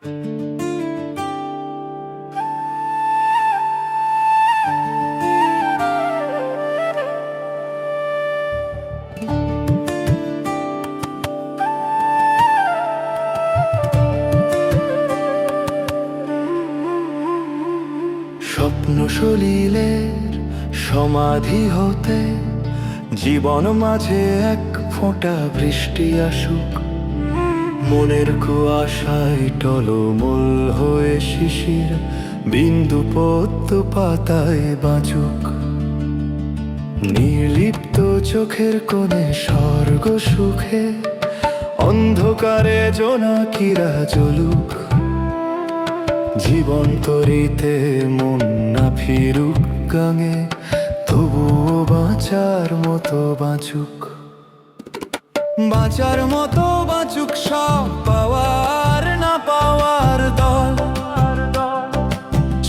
স্বপ্ন সলিলের সমাধি হতে জীবন মাঝে এক ফোঁটা বৃষ্টি আসুক, মনের কুয়াশায় টলমল হয়ে শিশির বিন্দু পদ্ম পাতায় বাঁচুক। নির্লিপ্ত চোখের কোণে স্বর্গ সুখে অন্ধকারে জোনাকিরা জ্বলুক। জীবন তরিতে মন না ফিরুক গাঙে, তবুও বাঁচার মতো বাঁচুক। বাঁচার মতো বাঁচুক সব পাওয়ার না পাওয়ার দল।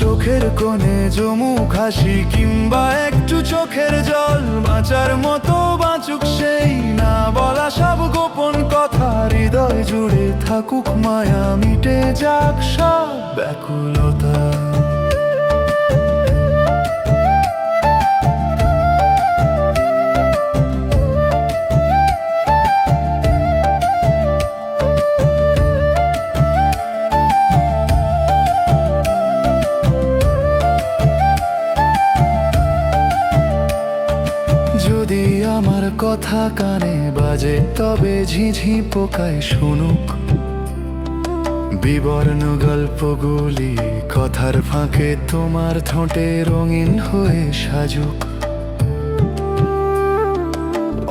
চোখের কোণে জমুক হাসি কিংবা একটু চোখের জল। বাঁচার মতো বাঁচুক সেই না বলা সব গোপন কথা। হৃদয় জুড়ে থাকুক মায়া, মিটে যাক সব ব্যাকুলতা। যদি আমার কথা কানে বাজে তবে ঝিঝি পোকায় শুনুক। বিবর্ণ গল্পগুলি কথার ফাঁকে তোমার ঠোঁটে রঙিন হয়ে সাজুক।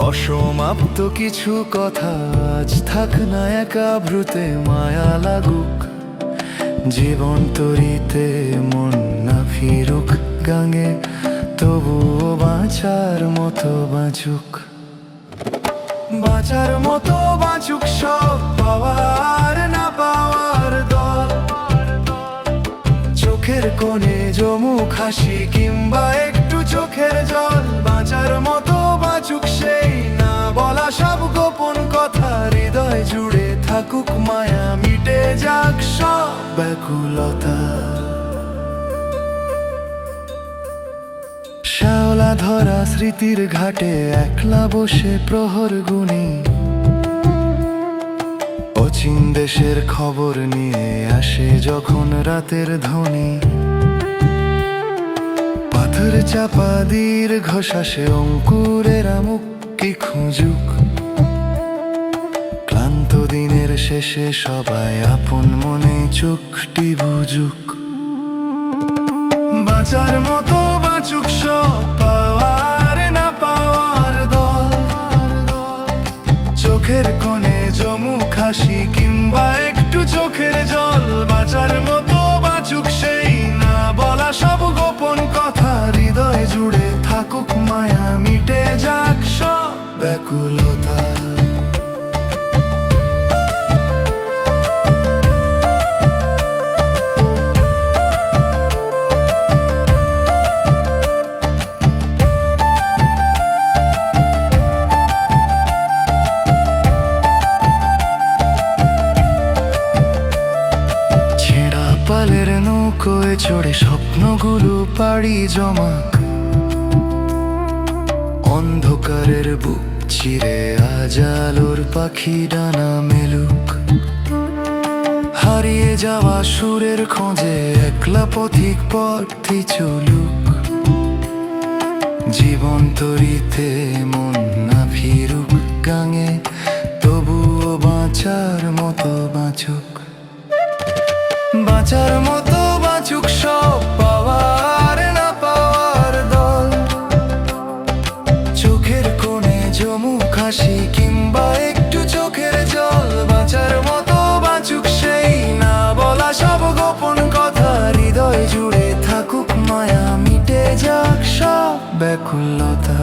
অসমাপ্ত কিছু কথা আজ থাক না একা ভ্রুতে মায়া লাগুক। জীবন তরিতে মন না ফিরুক গাঙে, তবুও বাঁচার মতো বাঁচুক। বাঁচার মতো বাঁচুক সব পাওয়ার না পাওয়ার দল। চোখের কোণে জমুক হাসি কিংবা একটু চোখের জল। বাঁচার মতো বাঁচুক সেই না বলা সব গোপন কথা। হৃদয় জুড়ে থাকুক মায়া, মিটে যাক সব ব্যাকুলতা। শ্যাওলা ধরা স্মৃতির ঘাটে একলা বসে প্রহর গুনি। অচিন দেশের খবর নিয়ে আসে যখন রাতের ধ্বনি। পাথর চাপা দীর্ঘ শ্বাসে অঙ্কুরেরা মুক্তি খুঁজুক। ক্লান্ত দিনের শেষে সবাই আপন মনে চোখটি বুঝুক। বাঁচার মতো বাঁচুক সব পাওয়ার না পাওয়ার দল। চোখের কোণে জমুক হাসি কিংবা একটু চোখের জল। বাঁচার মতো বাঁচুক সেই না বলা সব গোপন কথা। হৃদয় জুড়ে থাকুক মায়া, মিটে যাক সব ব্যাকুলতা। পালের নৌকোয় চড়ে স্বপ্নগুলো পাড়ি জমাক। অন্ধকারের বুক চিরে আজ আলোর পাখি ডানা মেলুক। হারিয়ে যাওয়া সুরের খোঁজে একলা পথিক পথই চলুক। জীবন তরিতে মন না ফিরুক গাঙে, তবুও বাঁচার মতো বাঁচুক। বাঁচার মতো বাঁচুক সব পাওয়ার না পাওয়ার দল। চোখের কোণে জমুক হাসি কিংবা একটু চোখের জল। বাঁচার মতো বাঁচুক সেই না বলা সব গোপন কথা। হৃদয় জুড়ে থাকুক মায়া, মিটে যাক সব ব্যাকুলতা।